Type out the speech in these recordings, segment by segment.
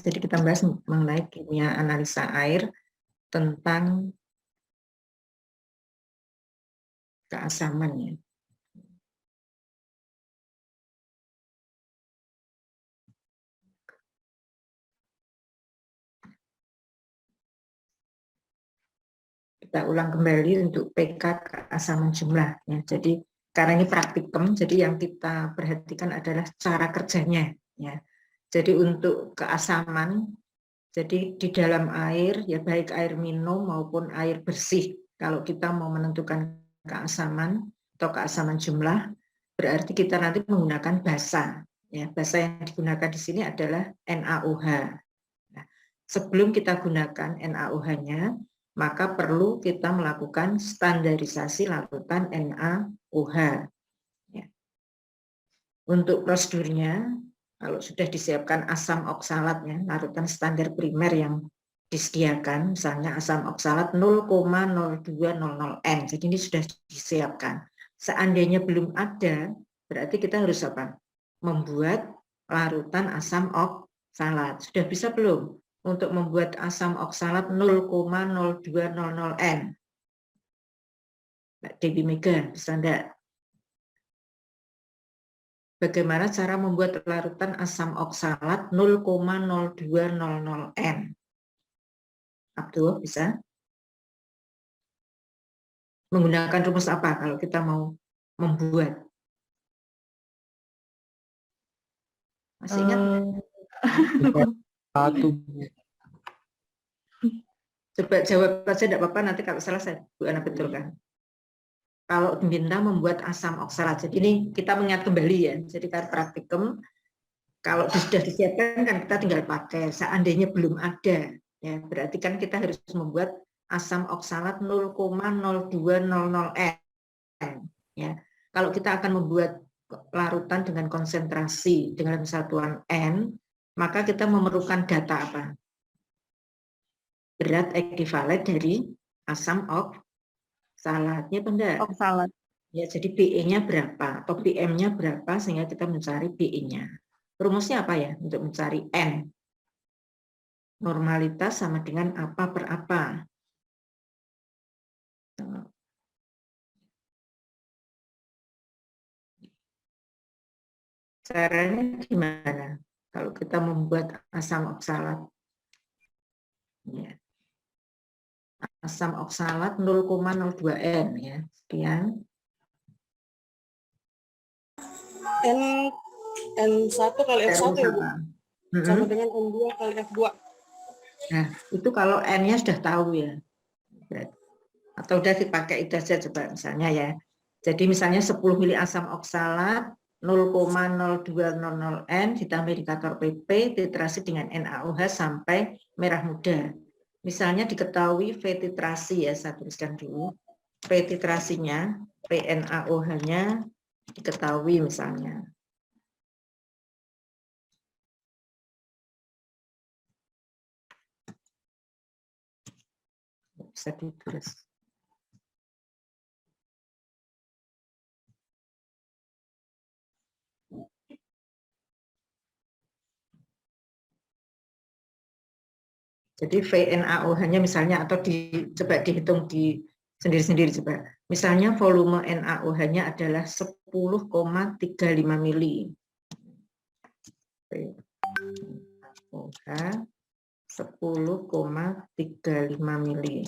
Jadi kita bahas mengenai kimia analisa air tentang keasamannya. Kita ulang kembali untuk PK keasaman jumlah. Ya. Jadi karena ini praktikum, jadi yang kita perhatikan adalah cara kerjanya. Ya. Jadi untuk keasaman, jadi di dalam air, ya baik air minum maupun air bersih, kalau kita mau menentukan keasaman atau keasaman jumlah, berarti kita nanti menggunakan basa. Ya, basa yang digunakan di sini adalah NaOH. Nah, sebelum kita gunakan NaOH-nya, maka perlu kita melakukan standarisasi larutan NaOH. Ya. Untuk prosedurnya, kalau sudah disiapkan asam oksalat, ya, larutan standar primer yang disediakan, misalnya asam oksalat 0,0200 N, jadi ini sudah disiapkan. Seandainya belum ada, berarti kita harus apa? Membuat larutan asam oksalat. Sudah bisa belum? Untuk membuat asam oksalat 0,0200 N. Mbak Dewi Mega, bisa enggak? Bagaimana cara membuat larutan asam oksalat 0,0200 N? Abdul, bisa? Menggunakan rumus apa kalau kita mau membuat? Masih ingat? Satu. Coba jawab saja, tidak apa-apa, nanti kalau salah saya Bu Ana betulkan. Kalau diminta membuat asam oksalat, jadi ini kita mengingat kembali ya, jadi karena praktikum, kalau sudah disiapkan kan kita tinggal pakai, seandainya belum ada, ya berarti kan kita harus membuat asam oksalat 0,0200 N. Ya. Kalau kita akan membuat larutan dengan konsentrasi dengan satuan N, maka kita memerlukan data apa? Berat ekivalen dari asam oksalatnya benda. Oksalat. Ya, jadi BE-nya berapa atau PM-nya berapa sehingga kita mencari BE-nya. Rumusnya apa ya untuk mencari N? Normalitas sama dengan apa per apa. Caranya gimana? Kalau kita membuat asam oksalat. Ya. Asam oksalat 0,02 N ya. Sekian. N1 kali F1 ya, Bu? Sama dengan N2 kali F2. Nah, itu kalau N-nya sudah tahu ya. Atau udah dipakai itu saja coba misalnya ya. Jadi misalnya 10 mili asam oksalat 0,0200 N ditambah indikator PP titrasi dengan NaOH sampai merah muda. Misalnya diketahui V titrasi ya, saya tuliskan dulu. V titrasinya, PNaOH-nya diketahui misalnya. Bisa ditulis. Jadi VNaOH-nya misalnya atau coba dihitung di sendiri-sendiri coba. Misalnya volume NaOH-nya adalah 10,35 mili. OH 10,35 mili.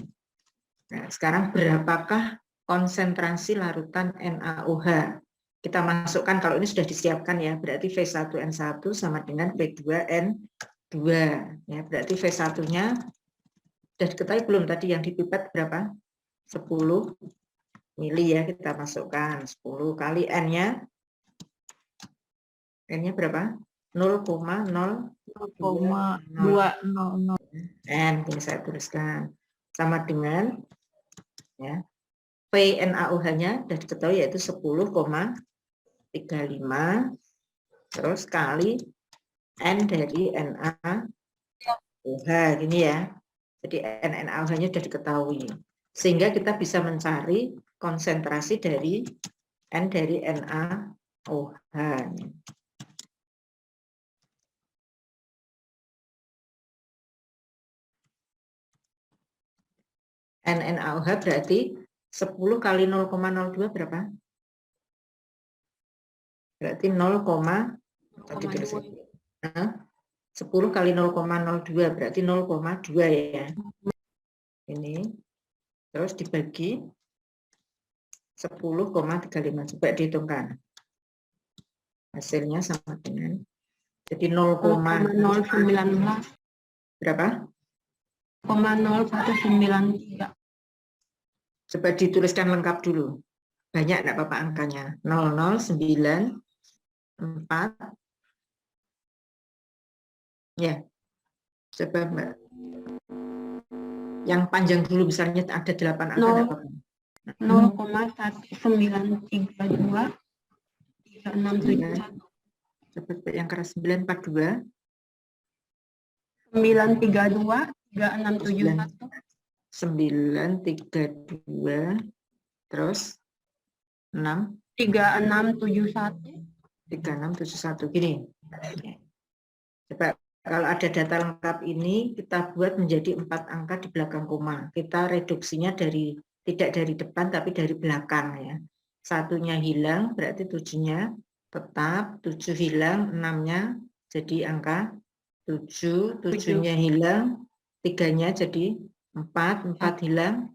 Nah, sekarang berapakah konsentrasi larutan NaOH? Kita masukkan kalau ini sudah disiapkan ya, berarti V1N1 sama dengan V2N2. Ya, berarti V1-nya sudah diketahui belum tadi yang dipipet berapa? 10 mili ya, kita masukkan 10 kali N-nya. N-nya berapa? 0,0200 N, ini saya tuliskan sama dengan ya PNaOH-nya sudah diketahui yaitu 10,35 terus kali N dari NaOH gini ya. Jadi NaOH-nya sudah diketahui sehingga kita bisa mencari konsentrasi dari N dari NaOH. NaOH berarti 10 kali 0,02 berapa? Berarti 10 kali 0,02 berarti 0,2 ya. Ini terus dibagi 10,35. Coba dihitungkan. Hasilnya sama dengan jadi 0,019 berapa? 0,0193. Coba dituliskan lengkap dulu. Banyak enggak Bapak angkanya? 0094. Ya. Coba Mbak. Yang panjang dulu misalnya ada 8 angka enggak Bapak? 0,1932 3671. Coba yang keras 942 932 3671 932 terus 6 3671 3671 gini. Coba kalau ada data lengkap ini kita buat menjadi 4 angka di belakang koma. Kita reduksinya tidak dari depan tapi dari belakang ya. Satunya hilang berarti 7-nya tetap, 7 hilang, 6-nya jadi angka 7, 7-nya hilang, 3-nya jadi 4, 4 hilang,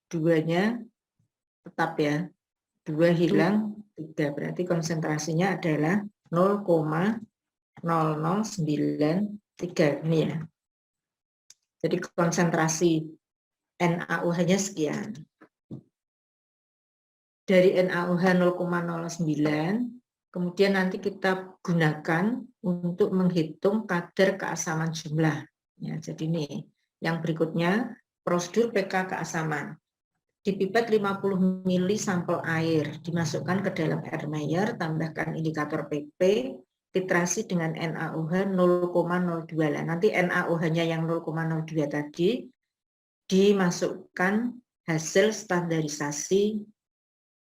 2-nya tetap ya, 2 hilang, 3. Berarti konsentrasinya adalah 0,0093 ini ya. Jadi konsentrasi NaOH-nya sekian. Dari NaOH 0,09, kemudian nanti kita gunakan untuk menghitung kadar keasaman jumlah. Ya, jadi ini yang berikutnya prosedur pK keasaman. Di pipet 50 ml sampel air dimasukkan ke dalam air Mayer, tambahkan indikator PP, titrasi dengan NaOH 0,02. Nanti NaOH-nya yang 0,02 tadi dimasukkan hasil standarisasi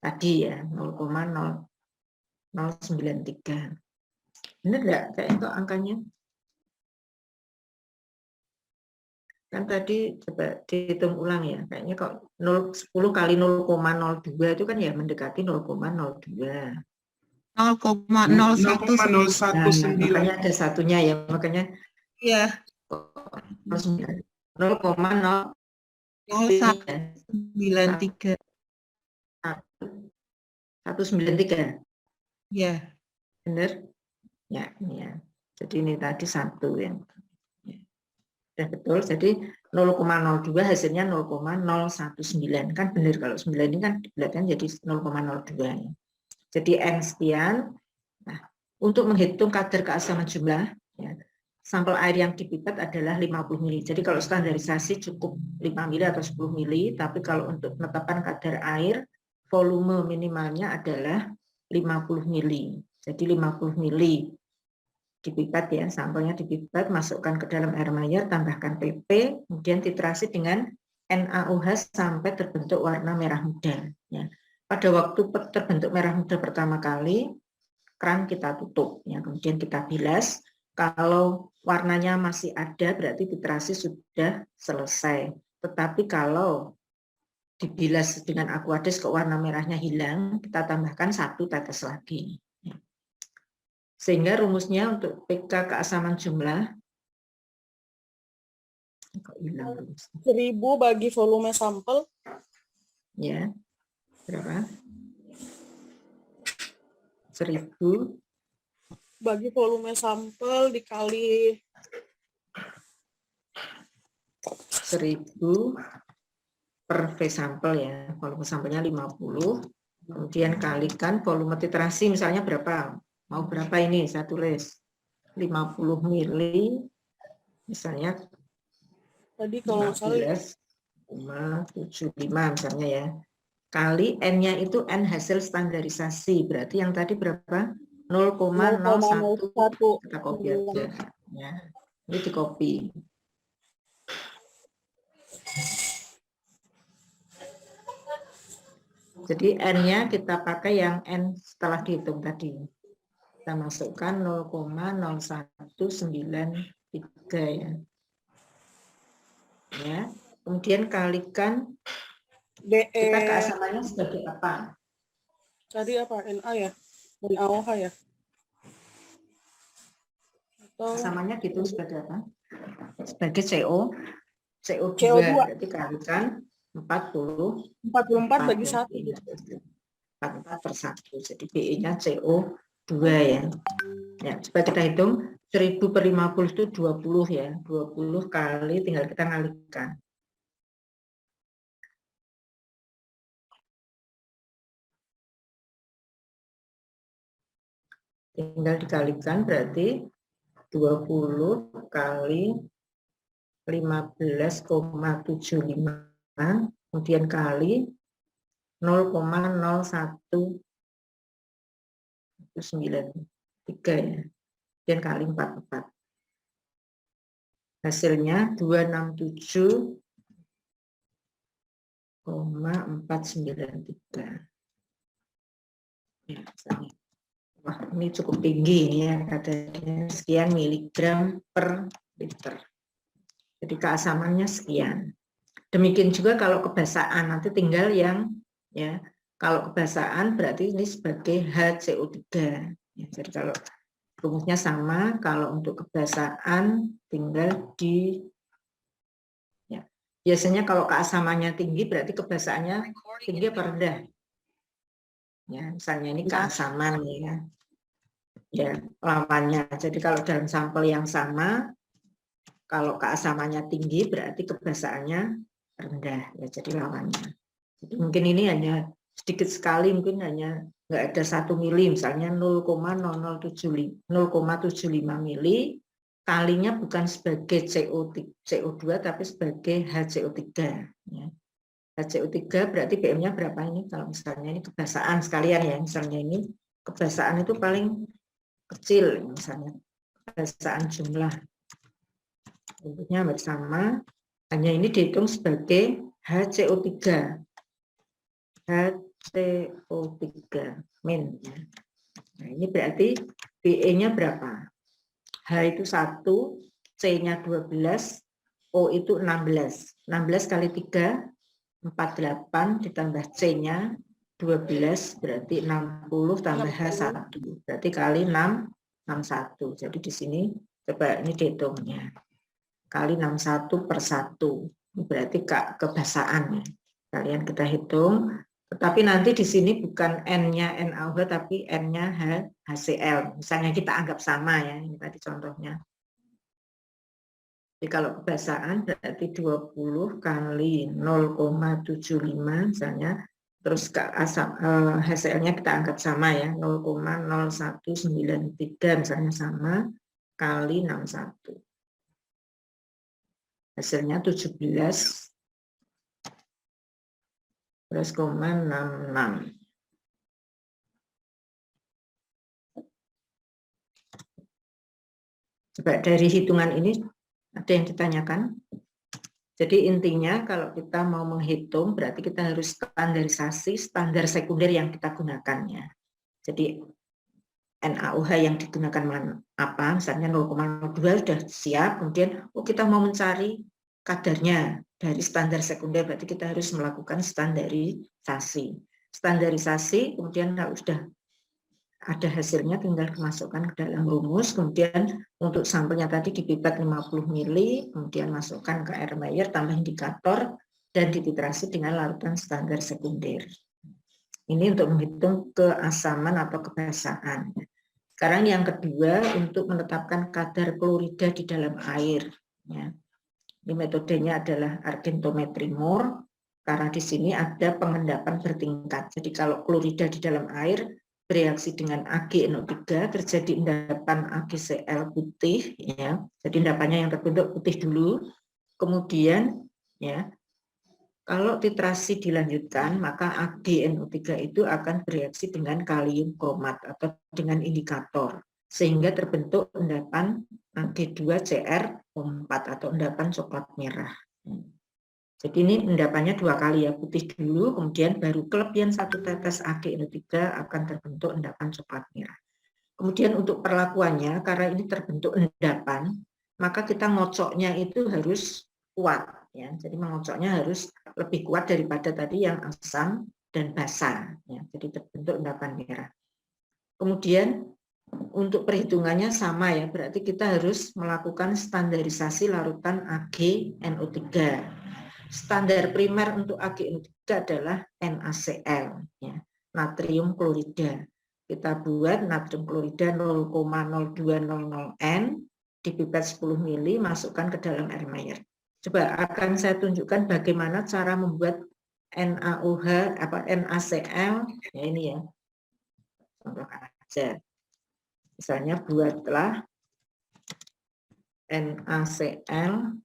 tadi ya 0,0093. Benar nggak kayak itu angkanya? Kan tadi coba dihitung ulang ya, kayaknya kok 10 kali 0,02 itu kan ya mendekati 0,02. 0,0119. Makanya ada satunya ya, makanya Iya. 0,0193. 193. Iya. Benar? Ya, ini ya. Jadi ini tadi satu yang ya, betul. Jadi 0,02 hasilnya 0,019. Kan benar kalau 9 ini kan dibelakang jadi 0,02 ya. Jadi N sekian. Nah, untuk menghitung kadar keasaman jumlah ya, sampel air yang dipipet adalah 50 ml. Jadi kalau standarisasi cukup 5 ml atau 10 ml, tapi kalau untuk menetapkan kadar air volume minimalnya adalah 50 ml. Jadi 50 ml dipipet ya, sampelnya dipipet, masukkan ke dalam air Mayer, tambahkan PP, kemudian titrasi dengan NaOH sampai terbentuk warna merah muda. Ya. Pada waktu terbentuk merah muda pertama kali, keran kita tutup, ya. Kemudian kita bilas. Kalau warnanya masih ada, berarti titrasi sudah selesai. Tetapi kalau dibilas dengan Aquades kok warna merahnya hilang, kita tambahkan 1 tetes lagi. Sehingga rumusnya untuk pK keasaman jumlah 1000 bagi volume sampel. Ya, berapa? 1000 bagi volume sampel dikali 1000 per V sampel ya. Volume sampelnya 50. Kemudian kalikan volume titrasi misalnya berapa? Mau berapa ini? Saya tulis 50 mili misalnya tadi kalau misalnya 15,75 misalnya ya. Kali N-nya itu N hasil standarisasi. Berarti yang tadi berapa? 0,01. Kita copy aja. Ya. Ini di copy. Jadi N-nya kita pakai yang N setelah dihitung tadi. Kita masukkan 0,0193 ya. Ya. kemudian kalikan DE kita keasamannya sebagai apa? tadi apa? NA ya? NaOH ya? Atau Keasamannya gitu sebagai apa? Sebagai CO2 CO2 berarti kalikan 40 44 bagi 1 ya. gitu. 44 per 1. Jadi BE-nya CO2 ya. Ya, supaya kita hitung 1000 per 50 itu 20 ya. 20 kali tinggal kita ngalikan. Tinggal dikalikan berarti 20 kali 15,75 kemudian kali 0,0193 ya. Kemudian kali 44. Hasilnya 267,493. Ya, wah, ini cukup tinggi ini ya, katanya sekian miligram per liter. Jadi keasamannya sekian. Demikian juga kalau kebasaan, nanti tinggal yang ya, kalau kebasaan berarti ini sebagai HCO3. Ya, jadi kalau rumusnya sama, kalau untuk kebasaan tinggal di ya, biasanya kalau keasamannya tinggi berarti kebasaannya tinggi apa rendah? Ya, misalnya ini keasaman ya. Ya, lawannya. Jadi kalau dalam sampel yang sama, kalau keasamannya tinggi berarti kebasaannya rendah ya, jadi lawannya. Jadi mungkin ini hanya sedikit sekali, mungkin hanya nggak ada 1 mili, misalnya 0,75 mili, kalinya bukan sebagai CO2 tapi sebagai HCO3 ya. HCO3 berarti BM-nya berapa ini? Kalau misalnya ini kebasaan sekalian ya, misalnya ini kebasaan itu paling kecil, misalnya kebasaan jumlah bentuknya bersama, hanya ini dihitung sebagai HCO3 min ya. Nah, ini berarti BE-nya berapa? H itu 1, C-nya 12, O itu 16. 16 kali 3 48 ditambah C-nya 12 berarti 60 tambah H1 berarti kali 6 61. Jadi di sini coba ini dihitungnya. Kali 61 per 1. Berarti kebasaan ya. Kalian kita hitung. Tetapi nanti di sini bukan N-nya NaOH tapi N-nya HCl. Misalnya kita anggap sama ya. Ini tadi contohnya. Jadi kalau kebasaan berarti 20 kali 0,75 misalnya. Terus HCl-nya kita anggap sama ya. 0,0193 misalnya sama. Kali 61. Hasilnya 17,66. Coba dari hitungan ini ada yang ditanyakan? Jadi intinya kalau kita mau menghitung berarti kita harus standarisasi standar sekunder yang kita gunakannya. Jadi NaOH yang digunakan apa? Misalnya 0,02 sudah siap, kemudian kita mau mencari kadarnya dari standar sekunder, berarti kita harus melakukan standarisasi. Standarisasi, kemudian kalau sudah ada hasilnya tinggal dimasukkan ke dalam rumus, kemudian untuk sampelnya tadi dipipet 50 mili, kemudian masukkan ke air Mayer, tambah indikator, dan dititrasi dengan larutan standar sekunder. Ini untuk menghitung keasaman atau kebasaan. Sekarang yang kedua untuk menetapkan kadar klorida di dalam air. Ya. Ini metodenya adalah argentometri Moore, karena di sini ada pengendapan bertingkat. Jadi kalau klorida di dalam air bereaksi dengan AgNO3 terjadi endapan AgCl putih, ya. Jadi endapannya yang terbentuk putih dulu, kemudian ya. Kalau titrasi dilanjutkan, maka AgNO3 itu akan bereaksi dengan kalium kromat atau dengan indikator, sehingga terbentuk endapan Ag2Cr4 atau endapan coklat merah. Jadi ini endapannya 2 kali ya, putih dulu, kemudian baru kelebihan 1 tetes AgNO3 akan terbentuk endapan coklat merah. Kemudian untuk perlakuannya, karena ini terbentuk endapan, maka kita ngocoknya itu harus kuat. ya. Jadi mengocoknya harus lebih kuat daripada tadi yang asam dan basa, ya. Jadi terbentuk endapan merah. Kemudian untuk perhitungannya sama ya, berarti kita harus melakukan standarisasi larutan AgNO3. Standar primer untuk AgNO3 adalah NaCl, ya, natrium klorida. Kita buat natrium klorida 0,0200 N di pipet 10 mili, masukkan ke dalam air Mayer. Coba akan saya tunjukkan bagaimana cara membuat NaOH NaCl, ya ini ya, contohkan aja. Misalnya buatlah NaCl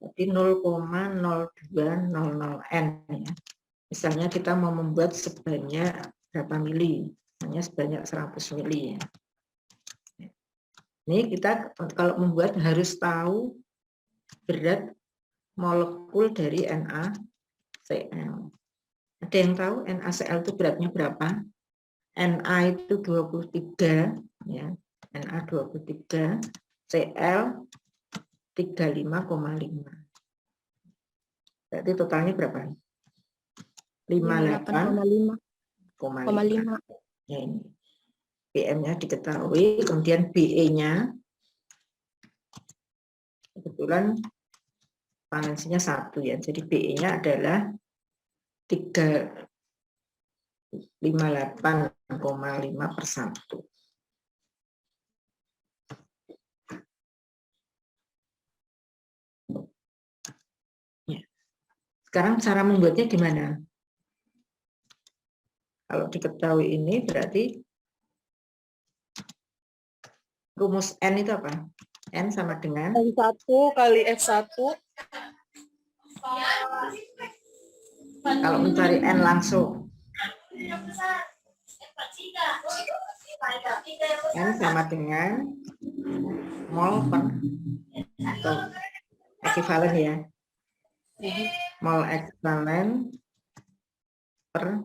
jadi 0,0200 N ya. Misalnya kita mau membuat sebanyak berapa mili? Hanya sebanyak 100 mili ya. Ini kita kalau membuat harus tahu berat molekul dari NaCl. Ada yang tahu NaCl itu beratnya berapa? Na itu 23 ya. Na 23, Cl 35,5. Berarti totalnya berapa? 58,5. Ya, ini. PM-nya diketahui, kemudian BE-nya kebetulan valensinya 1 ya. Jadi BE-nya adalah 58,5/1. Ya. Sekarang cara membuatnya gimana? Kalau diketahui ini berarti rumus N itu apa? N sama dengan N1 kali F1. kalau mencari N langsung. N sama dengan mol per atau ekivalen ya. Mol ekivalen per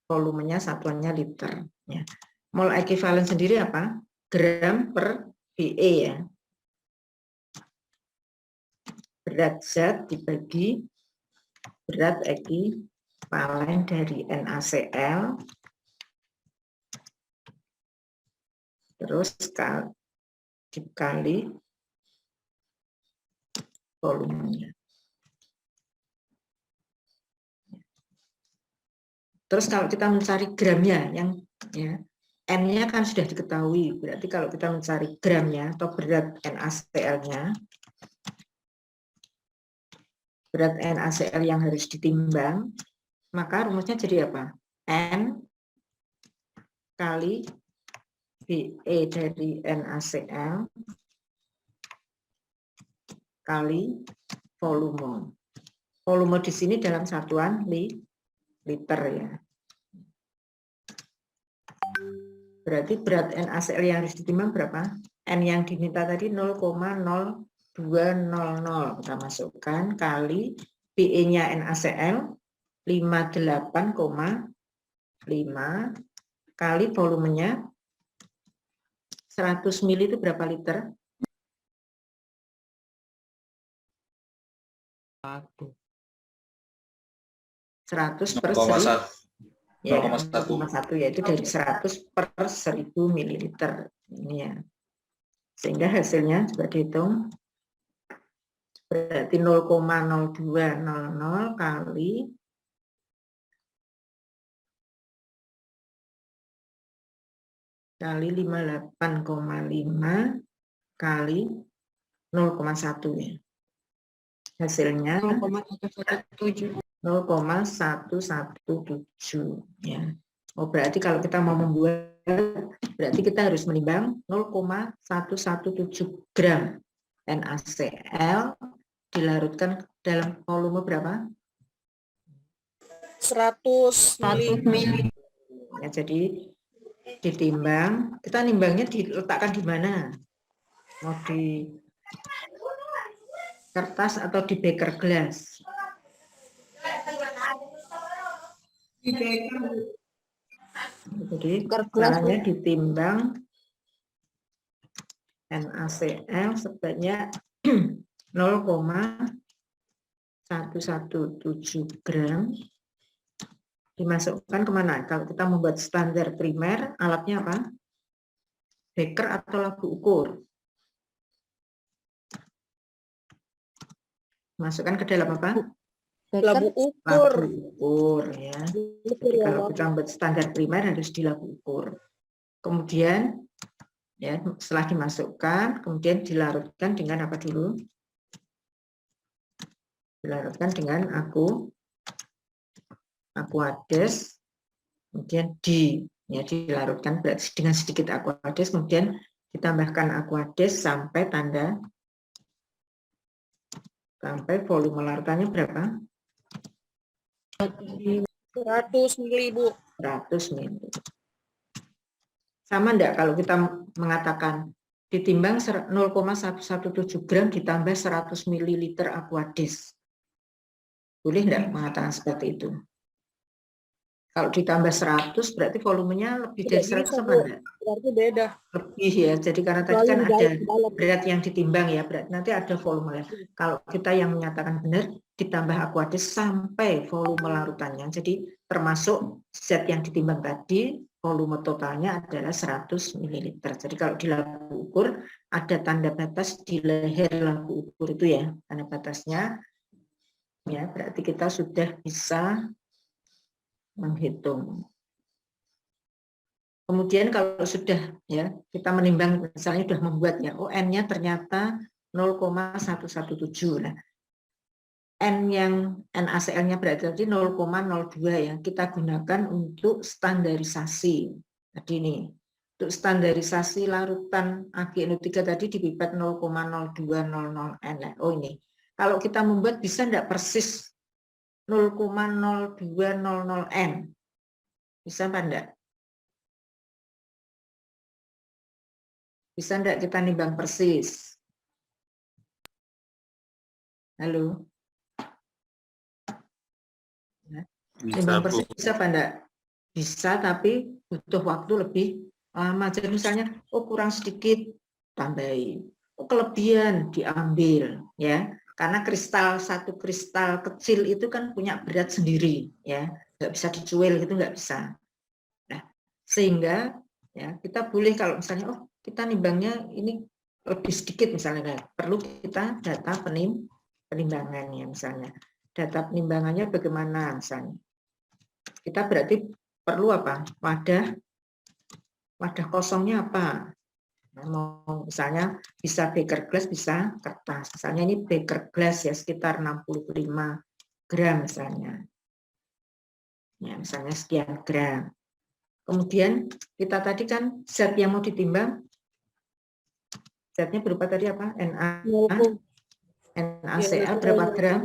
volumenya satuannya liter. Ya. Mol ekivalen sendiri apa? Gram per BE ya. Berat zat dibagi berat ekivalen dari NaCl terus dikali volumenya. Terus kalau kita mencari gramnya, yang ya, N-nya kan sudah diketahui, berarti kalau kita mencari gramnya atau berat NaCl-nya, berat NaCl yang harus ditimbang, maka rumusnya jadi apa? N kali BE dari NaCl kali volume. Volume di sini dalam satuan liter ya. Berarti berat NaCl yang harus ditimbang berapa? N yang diminta tadi 0,0200. Kita masukkan kali BE-nya NaCl 58,5 kali volumenya 100 ml itu berapa liter? 100 per 1000. Ya, 0,1 yaitu dari 100 per 1000 ml. Ini ya. Sehingga hasilnya coba dihitung. Berarti 0,0200 kali 58,5 kali 0,1 ya. Hasilnya 0,117 ya. Oh, berarti kalau kita mau membuat, berarti kita harus menimbang 0,117 gram NaCl dilarutkan dalam volume berapa? 100 mili. Ya, jadi ditimbang, kita nimbangnya diletakkan di mana? Mau di kertas atau di beker gelas? Jadi caranya ditimbang NaCl sebanyak 0,117 gram dimasukkan kemana? Kalau kita membuat standar primer, alatnya apa? Beker atau labu ukur? Masukkan ke dalam apa? Labu ukur. Labu ukur ya. Jadi kalau kita membuat standar primer harus di labu ukur. Kemudian ya setelah dimasukkan, kemudian dilarutkan dengan apa dulu? Dilarutkan dengan aquades, kemudian dilarutkan berarti dengan sedikit aquades, kemudian ditambahkan aquades sampai volume larutannya berapa? 100 ml, Bu. 100 ml. Sama enggak kalau kita mengatakan ditimbang 0,117 gram ditambah 100 ml aquades? Boleh enggak mengatakan seperti itu? Kalau ditambah 100 berarti volumenya lebih dari 100 apa enggak? Berarti beda. Lebih ya, jadi karena tadi kan ada berat yang ditimbang ya, berarti nanti ada volume. Kalau kita yang menyatakan benar, ditambah aquades sampai volume larutannya. Jadi termasuk zat yang ditimbang tadi, volume totalnya adalah 100 ml. Jadi kalau di labu ukur, ada tanda batas di leher labu ukur itu ya, tanda batasnya. Ya, berarti kita sudah bisa menghitung. Kemudian kalau sudah ya kita menimbang misalnya sudah membuat ya, oh N-nya ternyata 0,117. Nah, N yang NaCl-nya berarti 0,02 ya. Kita gunakan untuk standarisasi. Tadi ini untuk standarisasi larutan AgNO3 tadi di pipet 0,0200 N. Oh ini. Kalau kita membuat bisa enggak persis 0,0200 N? Bisa apa enggak? Bisa enggak kita nimbang persis? Halo? Nimbang persis bisa apa enggak? Bisa, tapi butuh waktu lebih lama. Jadi misalnya, oh kurang sedikit, tambahin. Oh kelebihan, diambil. Ya, karena satu kristal kecil itu kan punya berat sendiri. Ya, nggak bisa dicuil, gitu nggak bisa. Nah, sehingga ya kita boleh kalau misalnya, oh kita nimbangnya ini lebih sedikit misalnya, perlu kita data penimbangannya misalnya. Data penimbangannya bagaimana misalnya? Kita berarti perlu apa? Wadah kosongnya apa? Nah, mau misalnya bisa beker glass, bisa kertas. Misalnya ini beker glass ya sekitar 65 gram misalnya. Ya, misalnya sekian gram. Kemudian kita tadi kan zat yang mau ditimbang, zatnya berupa tadi apa? NaCl berapa gram?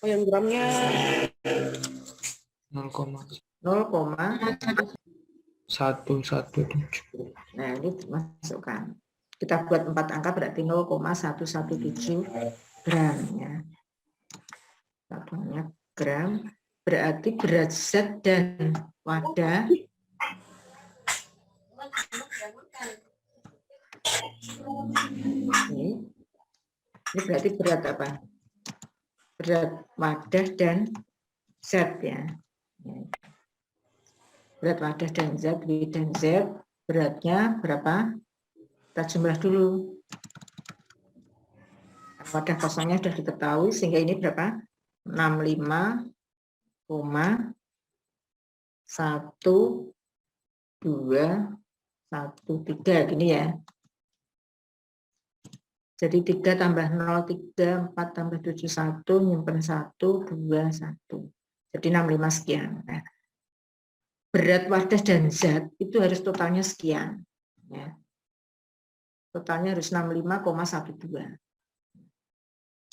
Oh yang gramnya 0,117. Nah ini dimasukkan. Kita buat 4 angka berarti 0,117 gram ya. Satunya gram berarti berat zat dan wadah ini berarti berat apa? Berat wadah dan zat ya. Berat wadah dan zat, W dan Z, beratnya berapa? Kita jumlah dulu. Wadah kosongnya sudah diketahui, sehingga ini berapa? 65,1213 gini ya. Jadi 3 tambah 0, 3, 4 tambah 7, 1, nyimpen 1, 2, 1. Jadi 65 sekian. Nah, berat wadah dan zat itu harus totalnya sekian. Ya. Totalnya harus 65,12.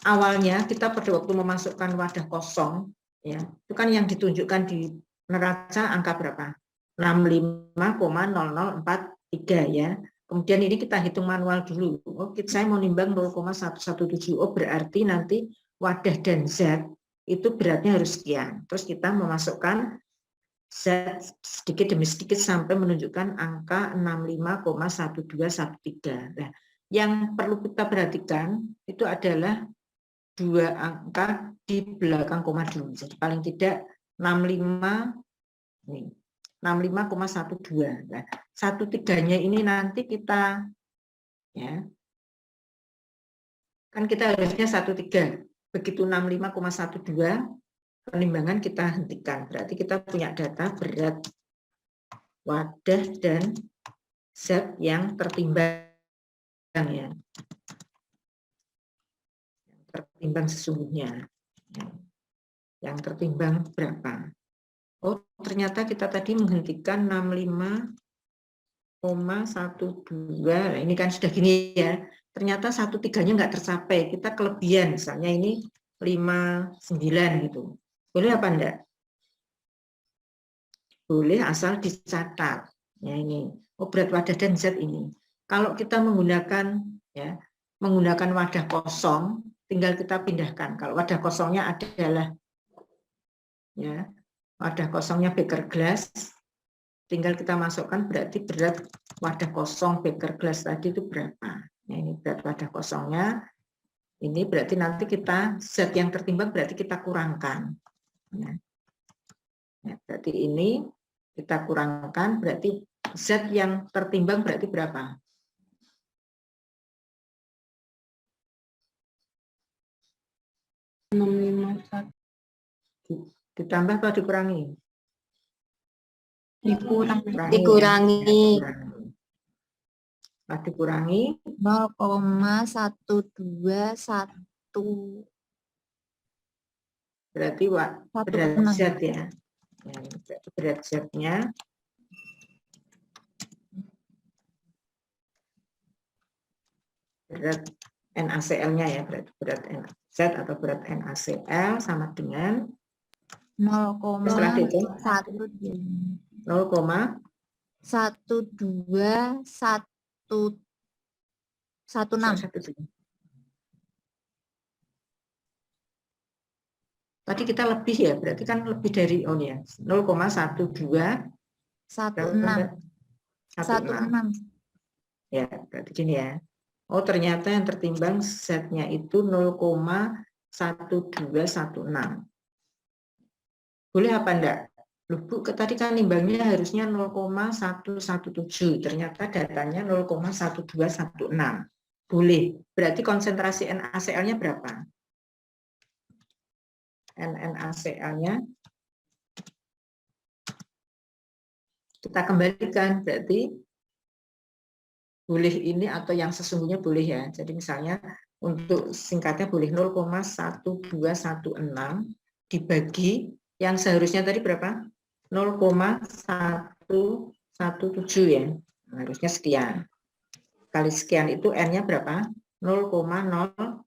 Awalnya kita pada waktu memasukkan wadah kosong, ya, itu kan yang ditunjukkan di neraca angka berapa? 65,0043 ya. Kemudian ini kita hitung manual dulu. Oh, saya mau nimbang 0,117. Oh, berarti nanti wadah dan zat itu beratnya harus sekian. Terus kita memasukkan zat sedikit demi sedikit sampai menunjukkan angka 65,1213. Nah, yang perlu kita perhatikan itu adalah 2 angka di belakang koma dulu. Jadi paling tidak 65 ini 65,12. Nah, 1/3-nya ini nanti kita ya. Kan kita harusnya 1/3. Begitu 65,12 penimbangan kita hentikan. Berarti kita punya data berat wadah dan zat yang tertimbang ya. Tertimbang sesungguhnya. Yang tertimbang berapa? Oh, ternyata kita tadi menghentikan 65,12. Nah, ini kan sudah gini ya. Ternyata 1/3-nya nggak tercapai. Kita kelebihan, misalnya ini 59 gitu. Boleh apa enggak? Boleh asal dicatat. Ya ini. Oh, berat wadah dan zat ini. Kalau kita menggunakan wadah kosong, tinggal kita pindahkan. Kalau wadah kosongnya adalah wadah kosongnya beker glass, tinggal kita masukkan berarti berat wadah kosong beker glass tadi itu berapa. Nah, ini berat wadah kosongnya. Ini berarti nanti kita zat yang tertimbang berarti kita kurangkan. Berarti ini kita kurangkan berarti zat yang tertimbang berarti berapa? Ditambah atau dikurangi? Dikurangi. Dikurangi 0,121. Berarti berat zat ya. Berat zatnya berat NaCl-nya ya, berat zat atau berat NaCl sama dengan 0,12116. Tadi kita lebih ya, berarti kan lebih dari 0,1216. Ya, berarti gini ya. Oh, ternyata yang tertimbang zatnya itu 0,1216. Boleh apa enggak? Loh, Bu, tadi kan nimbangnya harusnya 0,117. Ternyata datanya 0,1216. Boleh. Berarti konsentrasi NaCl-nya berapa? NaCl-nya kita kembalikan, berarti boleh ini atau yang sesungguhnya boleh ya. Jadi misalnya untuk singkatnya boleh 0,1216 dibagi yang seharusnya tadi berapa? 0,117 ya. Nah, harusnya sekian. Kali sekian itu N-nya berapa? 0,02.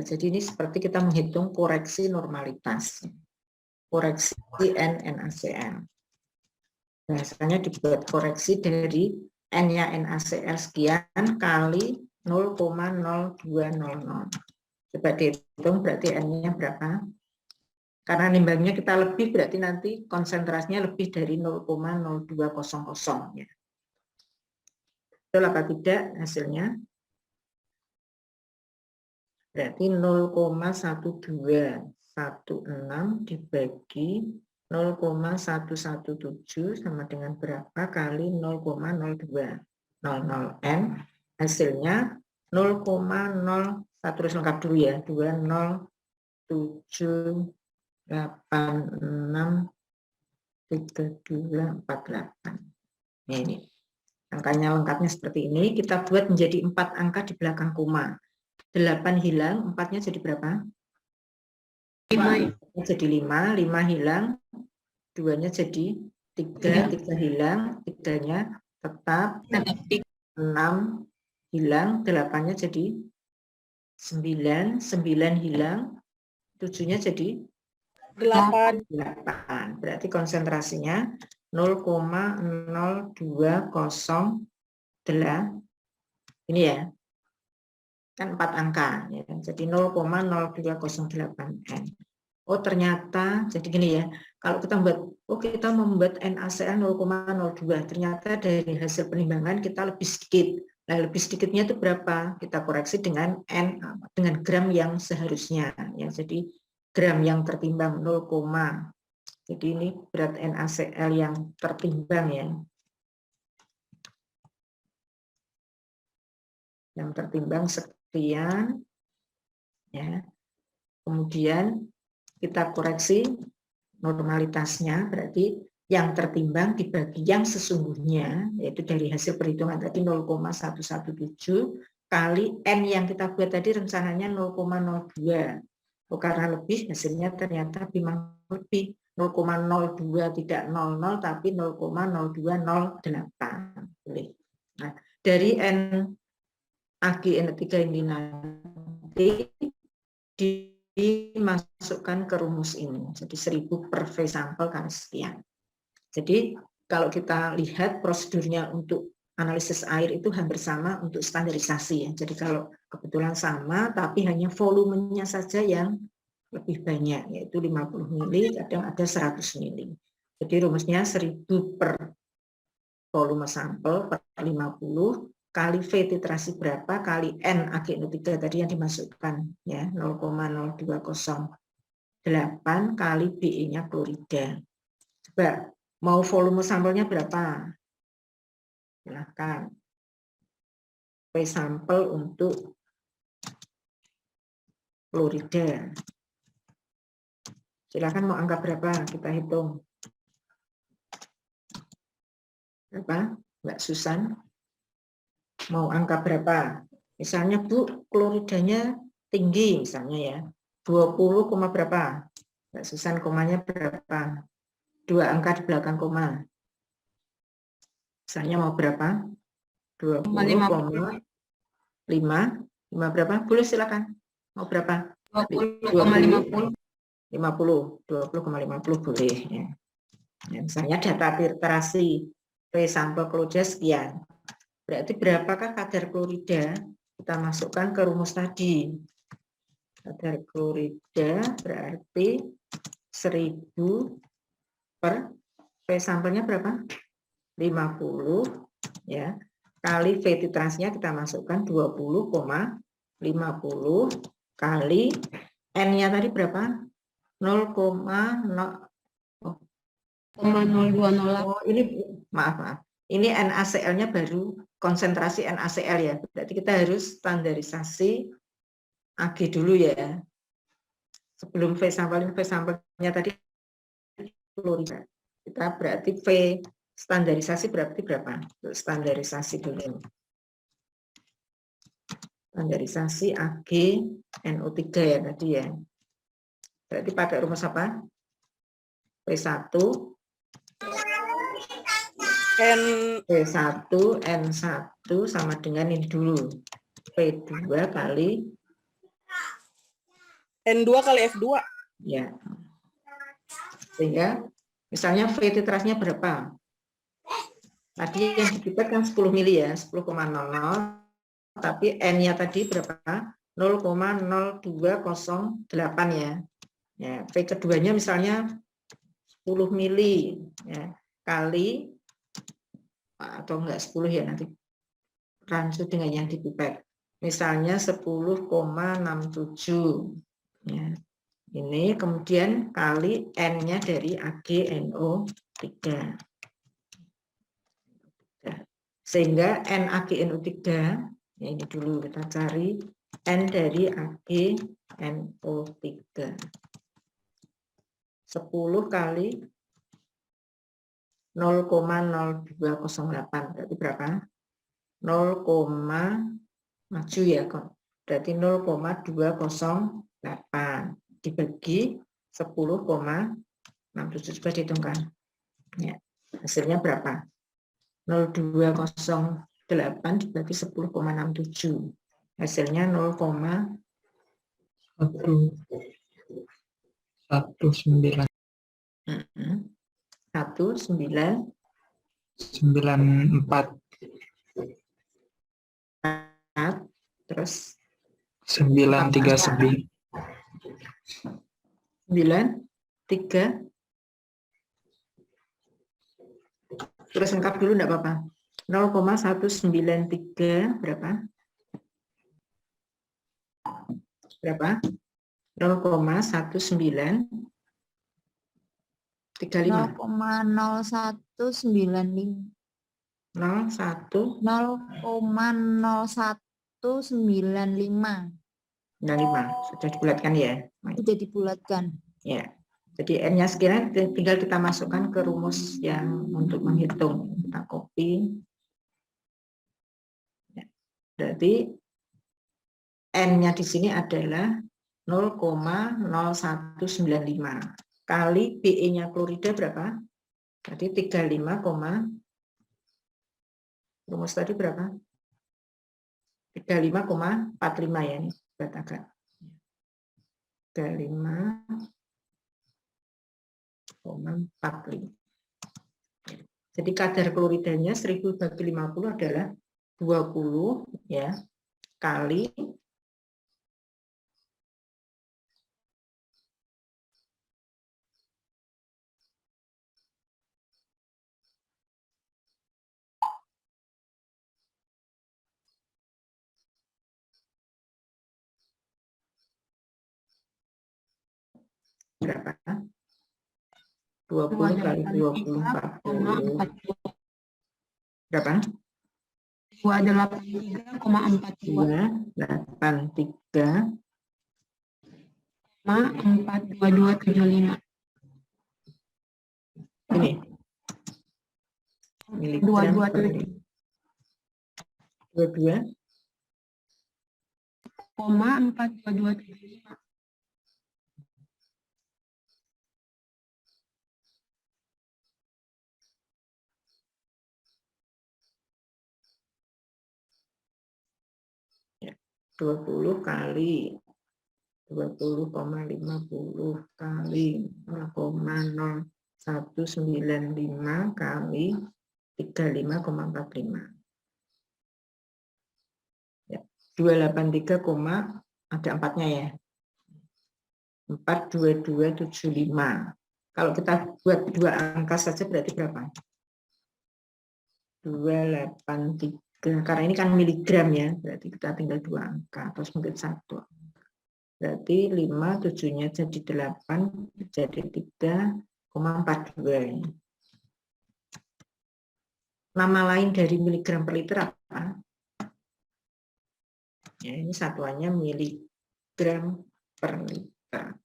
Jadi ini seperti kita menghitung koreksi normalitas. Koreksi NaCl. Biasanya dibuat koreksi dari N-nya NaCl sekian kali 0,0200. Coba dihitung berarti N-nya berapa? Karena nimbangnya kita lebih berarti nanti konsentrasinya lebih dari 0,0200 ya. Betul apa tidak hasilnya? Berarti 0,1216 dibagi 0,117 sama dengan berapa kali 0,0200 N, hasilnya 0,01 lengkap dulu ya, 20,786,3248. Ini angkanya lengkapnya seperti ini. Kita buat menjadi 4 angka di belakang koma. 8 hilang, 4-nya jadi berapa? 5. Jadi 5, 5 hilang, 2-nya jadi 3, 3 hilang, 3-nya tetap 6 hilang, 8-nya jadi 9, 9 hilang, 7-nya jadi 8. Berarti konsentrasinya 0,0208. Ini ya. Kan 4 angka ya. Jadi 0,0208 N. Oh, ternyata jadi gini ya. Kalau kita membuat NaCl 0,02, ternyata dari hasil penimbangan kita lebih sedikit. Nah, lebih sedikitnya itu berapa? Kita koreksi dengan dengan gram yang seharusnya. Ya, jadi gram yang tertimbang 0, jadi ini berat NaCl yang tertimbang ya. Yang tertimbang sekian. Ya. Kemudian kita koreksi normalitasnya, berarti yang tertimbang dibagi yang sesungguhnya, yaitu dari hasil perhitungan tadi 0,117 kali N yang kita buat tadi rencananya 0,02. Karena lebih, hasilnya ternyata memang lebih 0,02, tidak 00 tapi 0,0208. Nah, dari NaCl3 ini nanti dimasukkan ke rumus ini. Jadi 1000 per V sampel kali sekian. Jadi kalau kita lihat prosedurnya untuk analisis air itu hampir sama untuk standarisasi ya. Jadi kalau kebetulan sama tapi hanya volumenya saja yang lebih banyak, yaitu 50 mili, kadang ada 100 mili. Jadi rumusnya 1000 per volume sampel per 50 kali V titrasi berapa kali NaCl3 tadi yang dimasukkan ya 0,0208 kali Be-nya klorida. Coba mau volume sampelnya berapa? Silahkan. V sampel untuk klorida. Silahkan mau angka berapa? Kita hitung. Berapa? Mbak Susan? Mau angka berapa? Misalnya Bu, kloridanya tinggi misalnya ya. 20, berapa? Mbak Susan komanya berapa? 2 angka di belakang koma. Misalnya mau berapa? 20,5. 5 berapa? Boleh silakan. Mau berapa? 20,50. 20,50 boleh ya. Ya, misalnya data titrasi V sampel klorida sekian. Berarti berapakah kadar klorida? Kita masukkan ke rumus tadi. Kadar klorida berarti 1000 per V sampelnya berapa? 50 ya. Kali V titrasinya kita masukkan 20,50 kali N-nya tadi berapa? 0,0. Oh, ini maaf. Ini NaCl-nya baru konsentrasi NaCl ya. Berarti kita harus standarisasi Ag dulu ya. Sebelum V sampelnya tadi klorida. Kita berarti V standarisasi berarti berapa? Standarisasi dulu. Standarisasi AgNO3 ya tadi ya. Berarti pakai rumus apa? P1 N1 sama dengan ini dulu. P2 kali N2 kali F2. ya. Sehingga misalnya V titrasnya berapa? Tadi yang dipipet kan 10 mili ya, 10,00. Tapi N-nya tadi berapa? 0,0208 ya. Ya, V keduanya misalnya 10 mili ya, kali atau enggak 10 ya nanti rancu dengan yang dipipet. Misalnya 10,67 ya. Ini kemudian kali N-nya dari AgNO3. Sehingga NaGNO3 ya ini dulu kita cari N dari AgNO3. 10 kali 0,0208 berarti berapa? 0, maju ya kok. Berarti 0,208 dibagi 10,67 coba dihitungkan. Ya, hasilnya berapa? 0,208 dibagi 10,67. Hasilnya 0,19. 1994. Terus 939. 93. Terus lengkap dulu enggak apa-apa. 0,193 berapa? Berapa? 0,1935. 0,0195. 0195. 0,0195. Sudah dibulatkan ya? Sudah dibulatkan. Ya. Jadi N-nya sekian, tinggal kita masukkan ke rumus yang untuk menghitung. Kita copy. Ya. Berarti N-nya di sini adalah 0,0195. Kali PE-nya klorida berapa? Tadi 35, rumus tadi berapa? 35,45 ya, ini buat agak. 35,45. Jadi kadar kloridanya 1000 bagi 50 adalah 20 ya, kali berapa? 20 kali 20, 40. Berapa? 283,43 283,42275. Ini miligram per 22,42275. ya, 20 kali 20,50 kali 0,0195 kali 35,45. Ya, 283, ada 4-nya ya. 42275. Kalau kita buat 2 angka saja berarti berapa? 283. Karena ini kan miligram ya, berarti kita tinggal 2 angka atau mungkin 1. Berarti 5, 7-nya jadi 8, jadi 3,42. Nama lain dari miligram per liter apa? Ya, ini satuannya miligram per liter.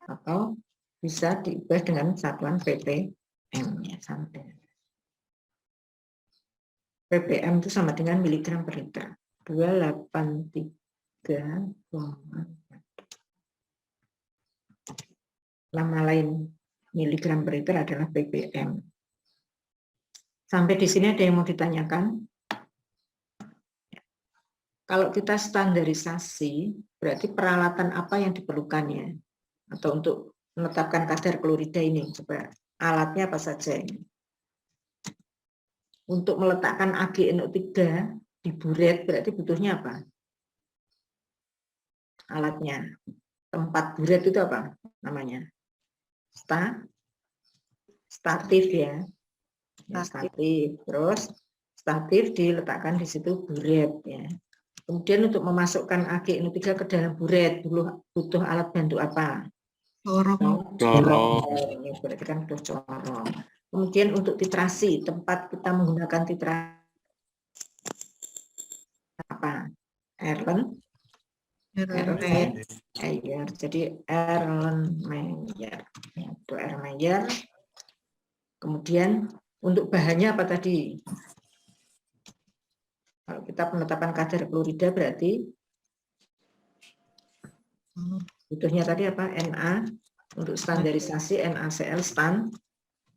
Atau bisa diubah dengan satuan ppm ya, sama dengan. ppm itu sama dengan miligram per liter. 283, nama lain miligram per liter adalah ppm. Sampai di sini ada yang mau ditanyakan? Kalau kita standarisasi, berarti peralatan apa yang diperlukannya? Atau untuk menetapkan kadar klorida ini, coba alatnya apa saja ini? Untuk meletakkan AgNO3 di buret, berarti butuhnya apa? Alatnya. Tempat buret itu apa namanya? Statif ya. Statif. Terus statif diletakkan di situ buret ya. Kemudian untuk memasukkan AgNO3 ke dalam buret butuh alat bantu apa? Corong. Berarti kan butuh corong. Kemudian untuk titrasi, tempat kita menggunakan titrasi apa? Erlenmeyer. Jadi Erlenmeyer. Itu Erlenmeyer. Kemudian untuk bahannya apa tadi? Kalau kita penetapan kadar klorida berarti butuhnya tadi apa? Na. Untuk standarisasi NaCl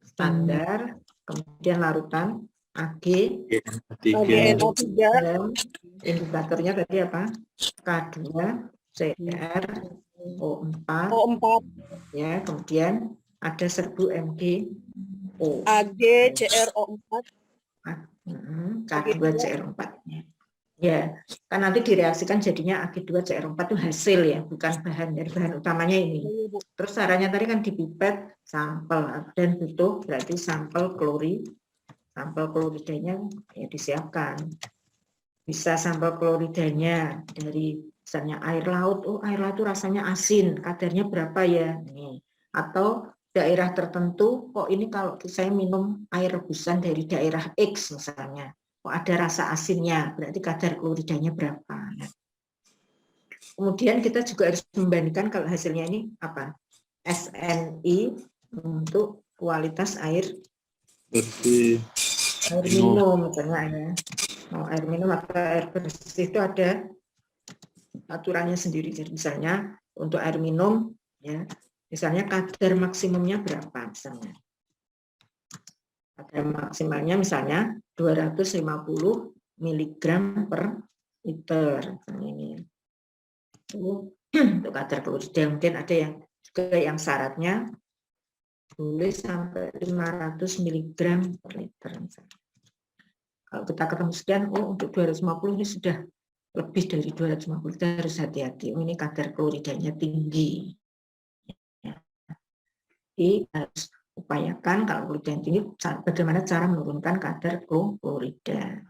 standar. Kemudian larutan Ag. AgNO3. Indikatornya tadi apa? K2CrO4. Ya, kemudian ada serbu MgO. AgCrO4. K2CrO4. Ya, kan nanti direaksikan jadinya Ag2CrO4 itu hasil ya, bukan bahan. Dari bahan utamanya ini. Terus caranya tadi kan dipipet sampel dan butuh berarti sampel sampel kloridanya ya disiapkan. Bisa sampel kloridanya dari misalnya air laut, oh air laut itu rasanya asin, kadarnya berapa ya? Nih. Atau daerah tertentu, kok ini kalau saya minum air rebusan dari daerah X misalnya, kok ada rasa asinnya, berarti kadar kloridanya berapa? Nah, kemudian kita juga harus membandingkan kalau hasilnya ini apa? SNI untuk kualitas air Bersih. minum misalnya ya. Mau air minum atau air bersih itu ada aturannya sendiri. Jadi misalnya untuk air minum ya, misalnya kadar maksimumnya berapa misalnya. Kadar maksimalnya misalnya 250 mg per liter misalnya ini. Itu untuk kadar klorida. Mungkin ada yang juga yang syaratnya boleh sampai 500 mg per liter misalnya. Kalau kita ketemu sekian, oh untuk 250 ini sudah lebih dari 250, kita harus hati-hati. Oh, ini kadar kloridanya tinggi. Ya. Jadi harus upayakan kalau kloridanya tinggi, bagaimana cara menurunkan kadar klorida.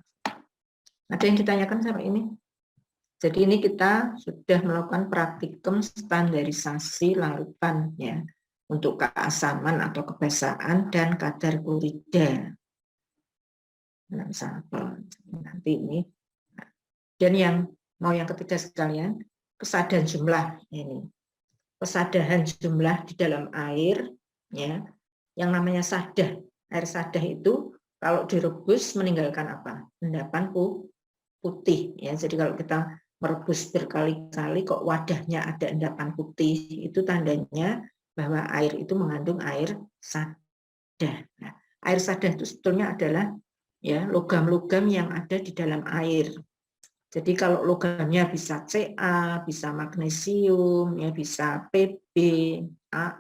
Ada yang ditanyakan sampai ini? Jadi ini kita sudah melakukan praktikum standarisasi larutan ya untuk keasaman atau kebasaan dan kadar klorida. Sampel nanti ini. Dan yang mau yang ketiga sekalian, kesadahan jumlah ini. Kesadahan jumlah di dalam air ya. Yang namanya sadah. Air sadah itu kalau direbus meninggalkan apa? Endapan putih ya. Jadi kalau kita merebus berkali-kali kok wadahnya ada endapan putih, itu tandanya bahwa air itu mengandung air sadah. Nah, air sadah itu sebetulnya adalah ya logam-logam yang ada di dalam air. Jadi kalau logamnya bisa Ca, bisa magnesium, ya bisa Pb,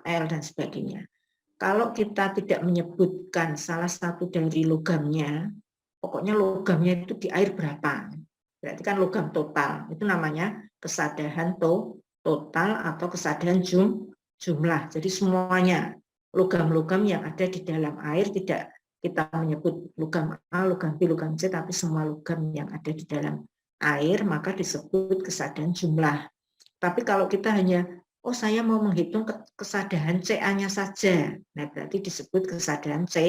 Al dan sebagainya. Kalau kita tidak menyebutkan salah satu dari logamnya, pokoknya logamnya itu di air berapa? Berarti kan logam total. Itu namanya kesadahan total atau kesadahan jumlah. Jadi semuanya logam-logam yang ada di dalam air tidak kita menyebut logam A, logam B, logam C, tapi semua logam yang ada di dalam air, maka disebut kesadahan jumlah. Tapi kalau kita hanya, oh saya mau menghitung kesadahan Ca-nya saja, nah berarti disebut kesadahan Ca.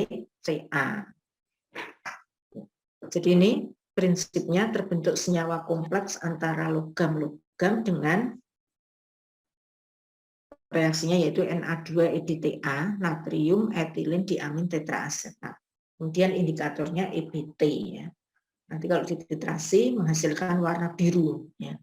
Jadi ini prinsipnya terbentuk senyawa kompleks antara logam-logam dengan reaksinya yaitu Na2-EDTA, natrium, etilen, diamin, tetraasetat. Kemudian indikatornya EBT ya. Nanti kalau dititrasi menghasilkan warna biru ya.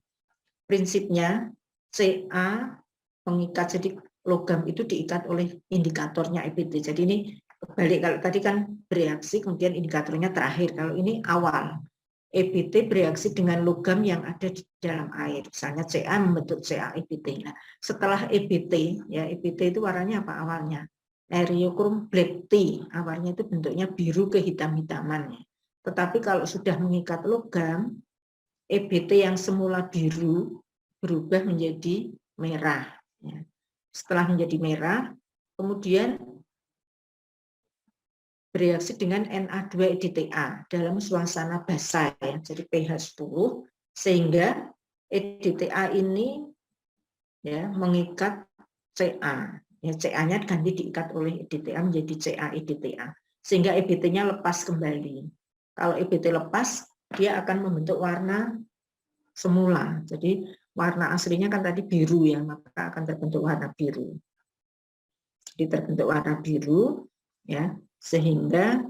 Prinsipnya Ca mengikat, jadi logam itu diikat oleh indikatornya EBT. Jadi ini kebalik, kalau tadi kan bereaksi kemudian indikatornya terakhir. Kalau ini awal. EBT bereaksi dengan logam yang ada di dalam air. Misalnya Ca membentuk Ca-EBT. Nah, setelah EBT, ya EBT itu warnanya apa awalnya? Eriochrome black tea. Awalnya itu bentuknya biru kehitam-hitaman. Tetapi kalau sudah mengikat logam, EBT yang semula biru berubah menjadi merah. Ya. Setelah menjadi merah, kemudian bereaksi dengan Na2-EDTA dalam suasana basah ya, jadi pH 10 sehingga EDTA ini ya mengikat Ca. Ya, Ca-nya ganti diikat oleh EDTA menjadi Ca-EDTA sehingga EBT-nya lepas kembali. Kalau EBT lepas, dia akan membentuk warna semula. Jadi warna aslinya kan tadi biru ya, maka akan terbentuk warna biru. Jadi terbentuk warna biru ya, sehingga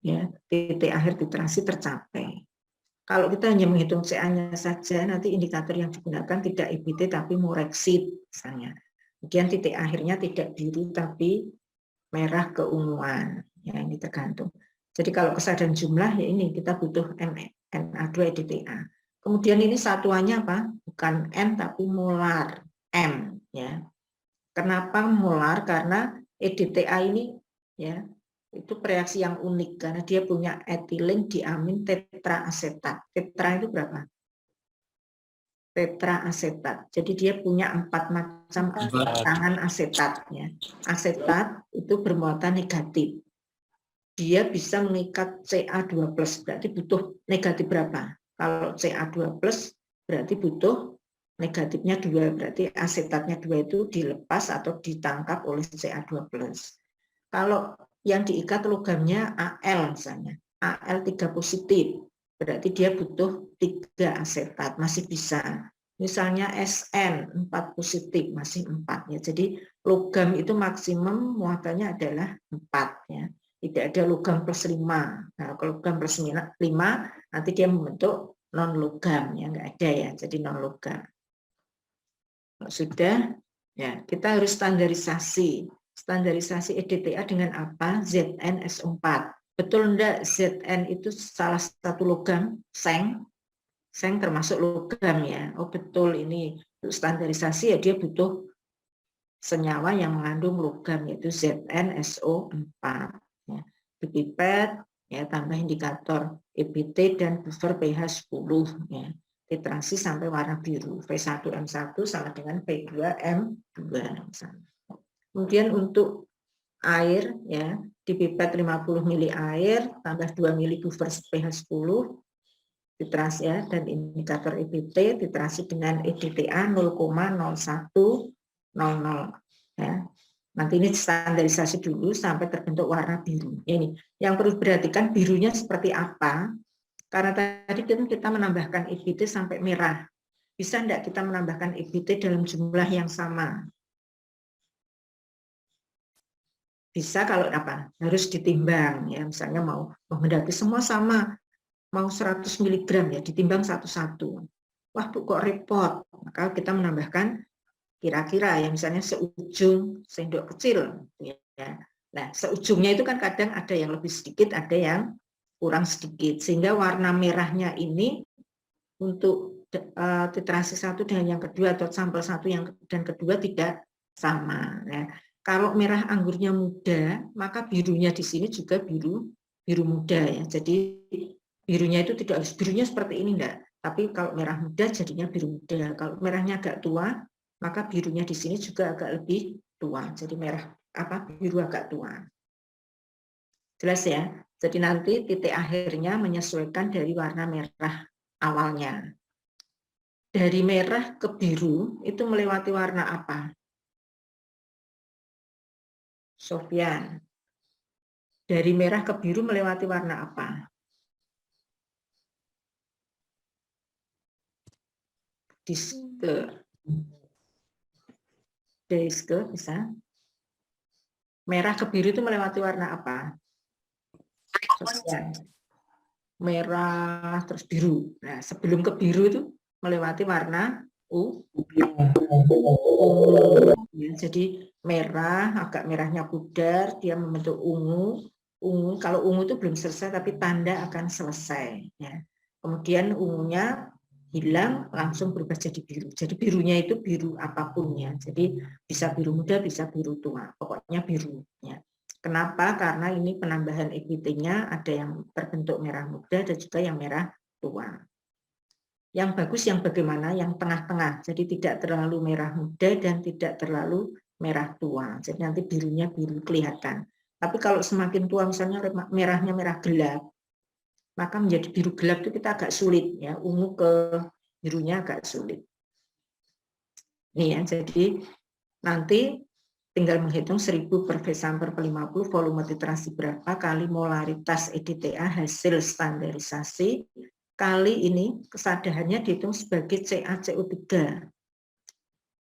ya titik akhir titrasi tercapai. Kalau kita hanya menghitung Ca-nya saja, nanti indikator yang digunakan tidak EBT tapi mureksit misalnya. Kemudian titik akhirnya tidak biru tapi merah keunguan. Ya, ini tergantung. Jadi kalau kesadaran jumlah ya ini kita butuh Na2-EDTA. Kemudian ini satuannya apa? Bukan M tapi molar M ya. Kenapa molar? Karena EDTA ini ya itu reaksi yang unik karena dia punya etilen, diamin, tetraasetat. Tetra itu berapa? Tetraasetat. Jadi dia punya 4 macam tangan asetat ya. Asetat itu bermuatan negatif. dia bisa mengikat Ca2+, berarti butuh negatif berapa? Kalau Ca2+, berarti butuh negatifnya 2, berarti asetatnya 2 itu dilepas atau ditangkap oleh Ca2+. Kalau yang diikat logamnya Al misalnya, Al3 positif, berarti dia butuh 3 asetat, masih bisa. Misalnya Sn 4 positif, masih 4 ya. Jadi logam itu maksimum muatannya adalah 4 ya. Tidak ada logam plus 5. Nah, kalau logam plus 5 nanti dia membentuk non logam ya, enggak ada ya. Jadi non logam. Sudah ya, kita harus standarisasi. Standarisasi EDTA dengan apa? ZnSO4. Betul enggak Zn itu salah satu logam? Seng. Seng termasuk logam ya. Oh betul, ini untuk standarisasi ya dia butuh senyawa yang mengandung logam yaitu ZnSO4 ya. Dipipet ya, tambah indikator EBT dan buffer pH 10 ya. Titrasi sampai warna biru. V1M1 sama dengan V2M2 misalnya. Kemudian untuk air ya, dipipet 50 mili air tambah 2 mili buffer pH 10 titrasi ya, dan indikator EBT titrasi dengan EDTA 0,0100 ya. Nanti ini standarisasi dulu sampai terbentuk warna biru. Ini yang perlu diperhatikan birunya seperti apa, karena tadi kita menambahkan EBT sampai merah. Bisa enggak kita menambahkan EBT dalam jumlah yang sama? Bisa kalau apa? Harus ditimbang ya, misalnya mau menghendaki semua sama, mau 100 mg ya, ditimbang satu-satu. Wah Bu, kok repot? Maka kita menambahkan kira-kira ya, misalnya seujung sendok kecil ya. Nah, seujungnya itu kan kadang ada yang lebih sedikit, ada yang kurang sedikit, sehingga warna merahnya ini untuk titrasi satu dan yang kedua atau sampel satu dan kedua tidak sama ya. Kalau merah anggurnya muda, maka birunya di sini juga biru muda ya. Jadi birunya itu tidak harus birunya seperti ini enggak, tapi kalau merah muda jadinya biru muda. Kalau merahnya agak tua, maka birunya di sini juga agak lebih tua. Jadi merah biru agak tua. Jelas ya? Jadi nanti titik akhirnya menyesuaikan dari warna merah awalnya. Dari merah ke biru itu melewati warna apa? Sofyan. Dari merah ke biru melewati warna apa? Diske. Diske bisa. Merah ke biru itu melewati warna apa? Sofyan. Merah terus biru. Nah, sebelum ke biru itu melewati warna ungu. Ya, jadi merah, agak merahnya pudar, dia membentuk ungu. Ungu, kalau ungu itu belum selesai tapi tanda akan selesai. Ya. Kemudian ungunya hilang, langsung berubah jadi biru. Jadi birunya itu biru apapun ya. Jadi bisa biru muda, bisa biru tua. Pokoknya biru. Ya. Kenapa? Karena ini penambahan EBT-nya ada yang terbentuk merah muda dan juga yang merah tua. Yang bagus yang bagaimana? Yang tengah-tengah. Jadi tidak terlalu merah muda dan tidak terlalu merah tua. Jadi nanti birunya biru kelihatan. Tapi kalau semakin tua misalnya merahnya merah gelap, maka menjadi biru gelap itu kita agak sulit ya. Ungu ke birunya agak sulit. Nih ya, jadi nanti tinggal menghitung 1000 per V/50 volume titrasi berapa kali molaritas EDTA hasil standarisasi kali ini kesadarannya dihitung sebagai CaCO3.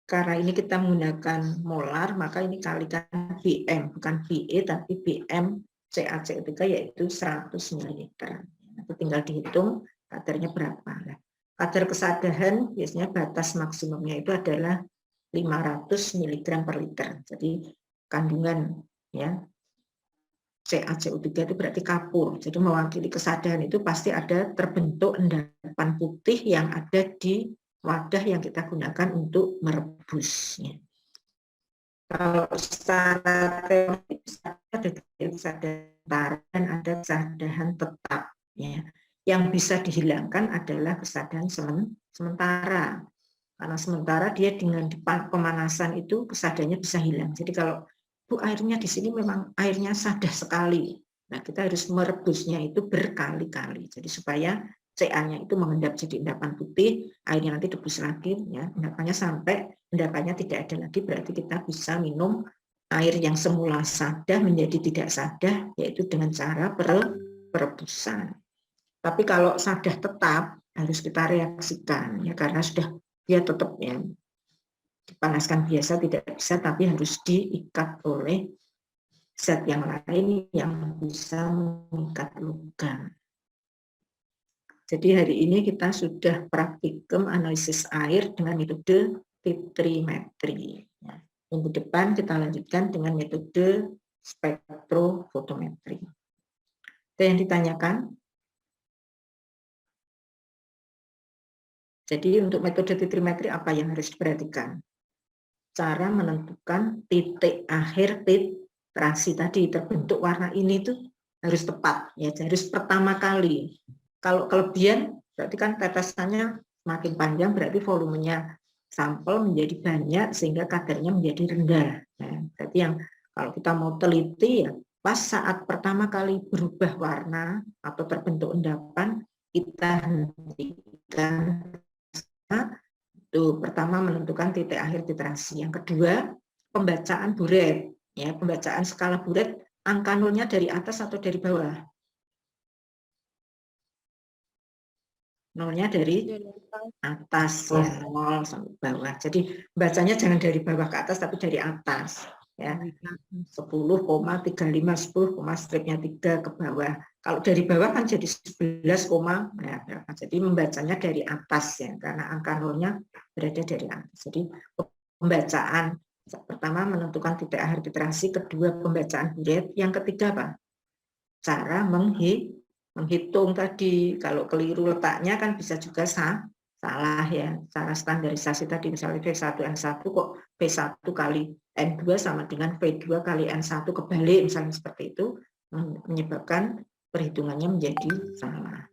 Karena ini kita menggunakan molar, maka ini kalikan BM, bukan BE tapi BM CaCO3 yaitu 100 ml. Nanti tinggal dihitung kadarnya berapa. Kadar kesadaran biasanya batas maksimumnya itu adalah 500 mg per liter. Jadi kandungan ya CaCO3 itu berarti kapur. Jadi mewakili kesadaran itu pasti ada terbentuk endapan putih yang ada di wadah yang kita gunakan untuk merebusnya. Kalau secara teoretis ada kesadaran dan ada kesadaran tetap ya. Yang bisa dihilangkan adalah kesadaran sementara. Karena sementara dia dengan pemanasan itu kesadarannya bisa hilang. Jadi kalau Bu airnya di sini memang airnya sadah sekali, Nah, kita harus merebusnya itu berkali-kali. Jadi supaya CA-nya itu mengendap jadi endapan putih, airnya nanti debus lagi, ya, endapannya sampai endapannya tidak ada lagi, berarti kita bisa minum air yang semula sadah menjadi tidak sadah, yaitu dengan cara perebusan. Tapi kalau sadah tetap harus kita reaksikan, ya, karena sudah dia tetap ya dipanaskan biasa tidak bisa, tapi harus diikat oleh zat yang lain yang bisa mengikat logam. Jadi hari ini kita sudah praktikum analisis air dengan metode titrimetri. Minggu depan kita lanjutkan dengan metode spektrofotometri. Ada yang ditanyakan? Jadi untuk metode titrimetri apa yang harus diperhatikan? Cara menentukan titik akhir titrasi tadi, terbentuk warna ini itu harus tepat, ya, harus pertama kali. Kalau kelebihan berarti kan tetesannya semakin panjang, berarti volumenya sampel menjadi banyak sehingga kadarnya menjadi rendah. Nah, berarti yang kalau kita mau teliti ya pas saat pertama kali berubah warna atau terbentuk endapan, kita hentikan. Itu pertama menentukan titik akhir titrasi. Yang kedua pembacaan buret, ya, pembacaan skala buret angka nolnya dari atas atau dari bawah. Nolnya dari atas, ya, 0 sampai bawah. Jadi bacanya jangan dari bawah ke atas tapi dari atas, ya. 10,35 10, stripnya 3 ke bawah. Kalau dari bawah kan jadi 11, ya, jadi membacanya dari atas, ya, karena angka nolnya berada dari atas. Jadi pembacaan pertama menentukan titik akhir titrasi, kedua pembacaan buret, yang ketiga apa? Cara menghitung tadi. Kalau keliru letaknya kan bisa juga salah, ya, cara standarisasi tadi misalnya V1N1 kok V1 kali N2 sama dengan V2 kali N1 kebalik misalnya, seperti itu menyebabkan perhitungannya menjadi salah.